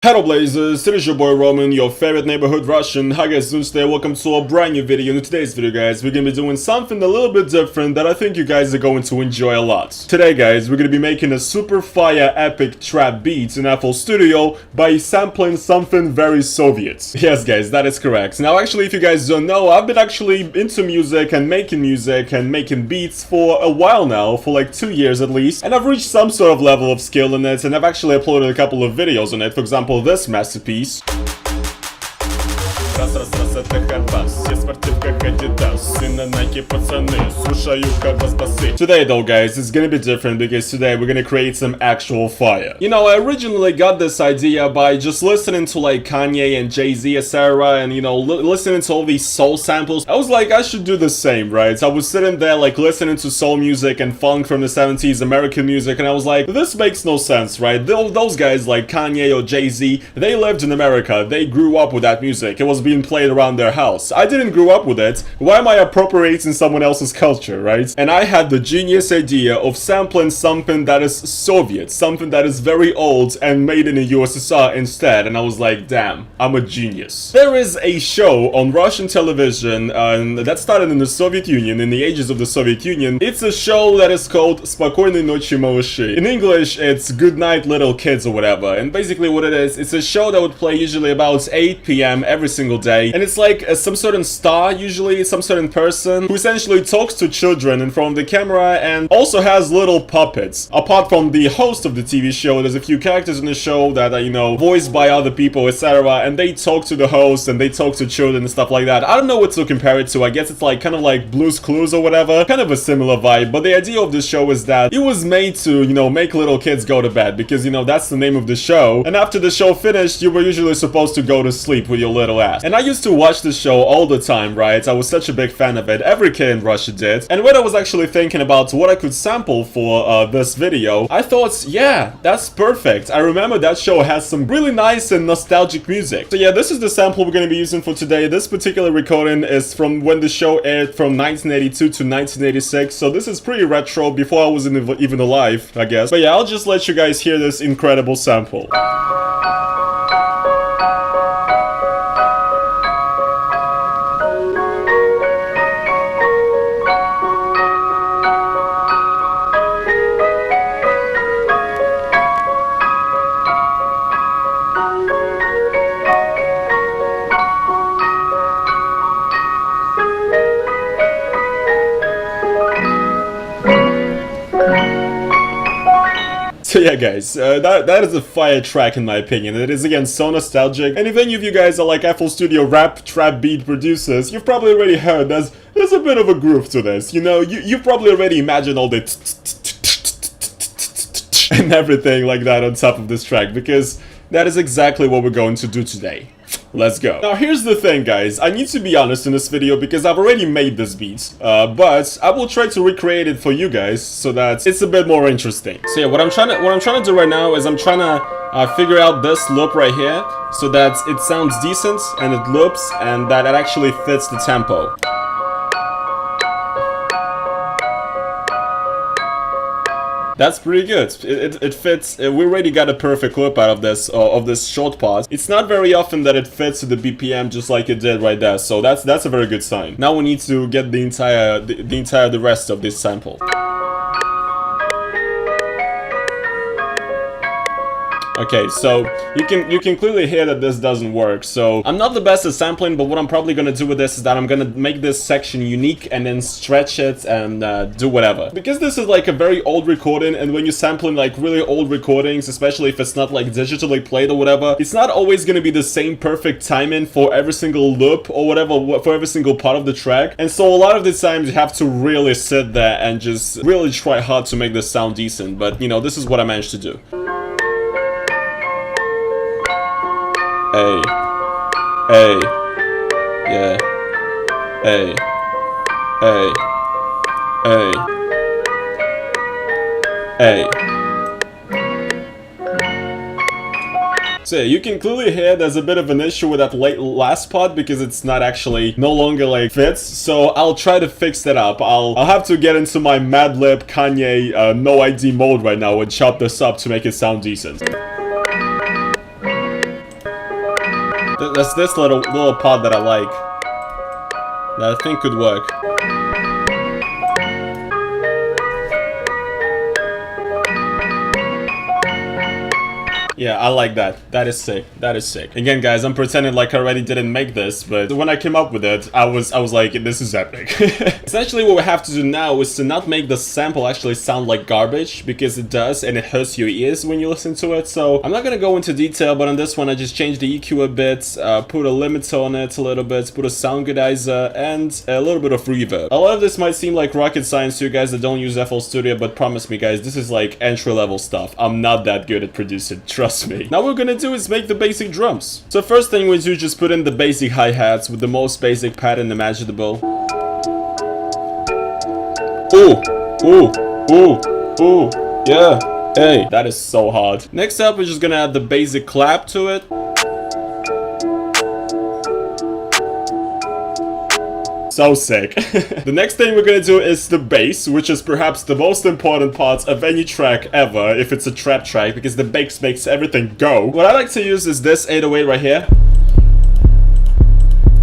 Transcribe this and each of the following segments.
Hello Blazers, it is your boy Roman, your favorite neighborhood Russian. How guys doing today? Welcome to a brand new video. In today's video guys, we're gonna be doing something a little bit different that I think you guys are going to enjoy a lot. Today guys, we're gonna be making a super fire epic trap beat in FL Studio by sampling something very Soviet. Yes guys, that is correct. Now actually, if you guys don't know, I've been actually into music and making beats for a while now, for like 2 years at least, and I've reached some sort of level of skill in it, and I've actually uploaded a couple of videos on it. For example, this masterpiece. Today though guys, it's gonna be different because today we're gonna create some actual fire. You know, I originally got this idea by just listening to like Kanye and Jay-Z, etc. and you know, listening to all these soul samples. I was like, I should do the same, right? So I was sitting there like listening to soul music and funk from the 70s, American music, and I was like, this makes no sense, right? Those guys like Kanye or Jay-Z, they lived in America, they grew up with that music, it was being played around their house. I didn't grow up with it. Why am I appropriating someone else's culture, right? And I had the genius idea of sampling something that is Soviet, something that is very old and made in the USSR instead, and I was like, damn, I'm a genius. There is a show on Russian television that started in the Soviet Union, in the ages of the Soviet Union. It's a show that is called Spokojной Noci Малыши. In English, it's Good Night Little Kids or whatever, and basically what it is, it's a show that would play usually about 8 p.m. every single day, and it's like some certain star, usually some certain person, who essentially talks to children in front of the camera and also has little puppets. Apart from the host of the TV show, there's a few characters in the show that are, you know, voiced by other people, etc., and they talk to the host and they talk to children and stuff like that. I don't know what to compare it to. I guess it's like kind of like Blue's Clues or whatever, kind of a similar vibe, but the idea of this show is that it was made to, you know, make little kids go to bed, because, you know, that's the name of the show, and after the show finished, you were usually supposed to go to sleep with your little ass. And I used to watch this show all the time, right? I was such a big fan of it. Every kid in Russia did. And when I was actually thinking about what I could sample for this video, I thought, yeah, that's perfect. I remember that show has some really nice and nostalgic music. So yeah, this is the sample we're going to be using for today. This particular recording is from when the show aired from 1982 to 1986. So this is pretty retro, before I was even alive, I guess. But yeah, I'll just let you guys hear this incredible sample. So yeah guys, that is a fire track in my opinion. It is again so nostalgic, and if any of you guys are like FL Studio rap trap beat producers, you've probably already heard there's a bit of a groove to this, you know, you've probably already imagined all the and everything like that on top of this track, because that is exactly what we're going to do today. Let's go. Now here's the thing guys, I need to be honest in this video because I've already made this beat, but I will try to recreate it for you guys so that it's a bit more interesting. So yeah, what I'm trying to do right now is I'm trying to figure out this loop right here so that it sounds decent and it loops and that it actually fits the tempo. That's pretty good. It fits. We already got a perfect loop out of this short pause. It's not very often that it fits to the BPM just like it did right there. So that's a very good sign. Now we need to get the rest of this sample. Okay, so you can clearly hear that this doesn't work. So I'm not the best at sampling, but what I'm probably gonna do with this is that I'm gonna make this section unique and then stretch it and do whatever. Because this is like a very old recording, and when you're sampling like really old recordings, especially if it's not like digitally played or whatever, it's not always gonna be the same perfect timing for every single loop or whatever, for every single part of the track. And so a lot of the times you have to really sit there and just really try hard to make this sound decent. But you know, this is what I managed to do. Hey, hey, yeah, hey, hey, hey, hey. So yeah, you can clearly hear there's a bit of an issue with that last part because it's not actually no longer like fits. So I'll try to fix that up. I'll have to get into my Mad Lib Kanye no ID mode right now and chop this up to make it sound decent. There's this little part that I like, that I think could work. Yeah, I like that. That is sick. That is sick. Again, guys, I'm pretending like I already didn't make this, but when I came up with it, I was like, this is epic. Essentially, what we have to do now is to not make the sample actually sound like garbage, because it does, and it hurts your ears when you listen to it. So I'm not gonna go into detail, but on this one, I just changed the EQ a bit, put a limiter on it a little bit, put a sound goodizer, and a little bit of reverb. A lot of this might seem like rocket science to you guys that don't use FL Studio, but promise me, guys, this is like entry-level stuff. I'm not that good at producing. Trust me. Now what we're gonna do is make the basic drums. So first thing we do, just put in the basic hi-hats with the most basic pattern imaginable. Ooh, ooh, ooh, ooh, yeah, hey, that is so hard. Next up, we're just gonna add the basic clap to it. So sick. The next thing we're gonna do is the bass, which is perhaps the most important part of any track ever, if it's a trap track, because the bass makes everything go. What I like to use is this 808 right here.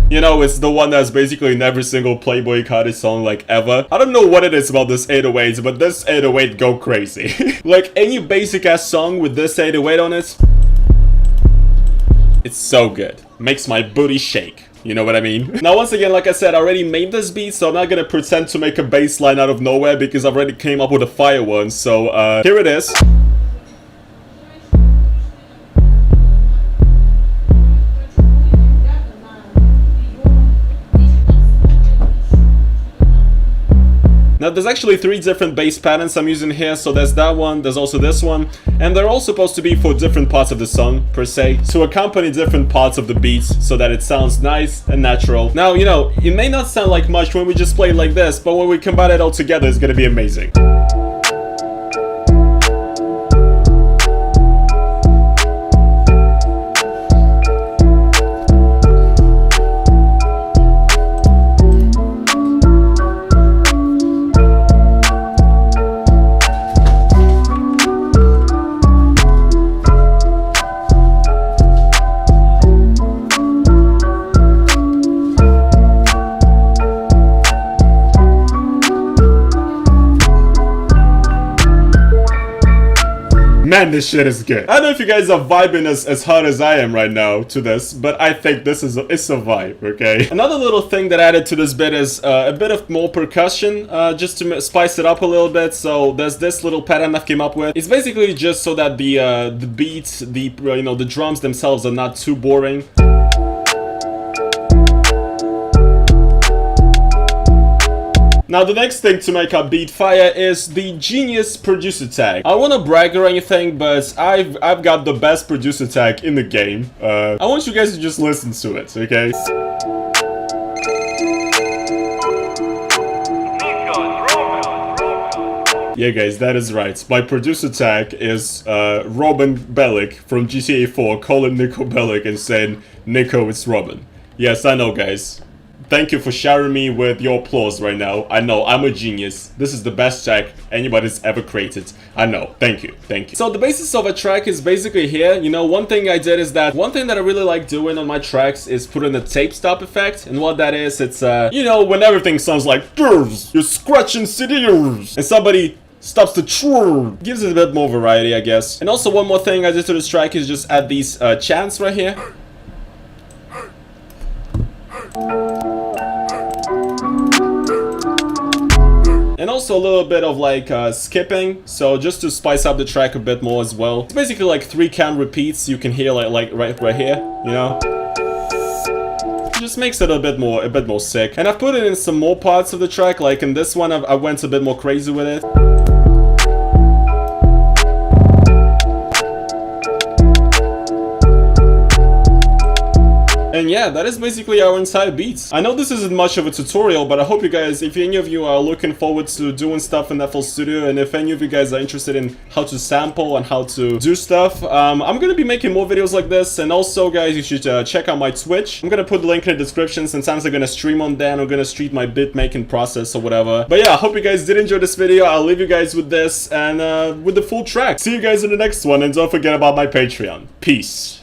You know, it's the one that's basically in every single Playboy Cardi song, like, ever. I don't know what it is about this 808, but this 808 go crazy. Like, any basic-ass song with this 808 on it, it's so good. Makes my booty shake. You know what I mean? Now, once again, like I said, I already made this beat, so I'm not gonna pretend to make a bass line out of nowhere, because I've already came up with a fire one. So, here it is. Now, there's actually 3 different bass patterns I'm using here, so there's that one, there's also this one, and they're all supposed to be for different parts of the song, per se, to accompany different parts of the beats, so that it sounds nice and natural. Now, you know, it may not sound like much when we just play it like this, but when we combine it all together, it's gonna be amazing. Man, this shit is good. I don't know if you guys are vibing as hard as I am right now to this, but I think this is it's a vibe, okay? Another little thing that I added to this bit is a bit of more percussion, just to spice it up a little bit. So there's this little pattern I've came up with. It's basically just so that the beats, you know, the drums themselves are not too boring. Now, the next thing to make our beat fire is the genius producer tag. I don't want to brag or anything, but I've got the best producer tag in the game. I want you guys to just listen to it, okay? Yeah, guys, that is right. My producer tag is Robin Bellic from GTA 4 calling Nico Bellic and saying, "Nico, it's Robin." Yes, I know, guys. Thank you for showering me with your applause right now. I know, I'm a genius. This is the best track anybody's ever created. I know. Thank you. Thank you. So the basis of a track is basically here. You know, one thing I did is that one thing that I really like doing on my tracks is putting a tape stop effect. And what that is, it's, you know, when everything sounds like, you're scratching CDs, and somebody stops the trrr. Gives it a bit more variety, I guess. And also one more thing I did to this track is just add these chants right here. And also a little bit of like skipping, so just to spice up the track a bit more as well. It's basically like 3 cam repeats you can hear like right here, you know? It just makes it a bit more sick. And I've put it in some more parts of the track, like in this one I went a bit more crazy with it. And yeah, that is basically our entire beat. I know this isn't much of a tutorial, but I hope you guys, if any of you are looking forward to doing stuff in FL Studio, and if any of you guys are interested in how to sample and how to do stuff, I'm gonna be making more videos like this. And also, guys, you should check out my Twitch. I'm gonna put the link in the description. Sometimes I'm gonna stream on there, and I'm gonna stream my bit making process or whatever. But yeah, I hope you guys did enjoy this video. I'll leave you guys with this and with the full track. See you guys in the next one, and don't forget about my Patreon. Peace.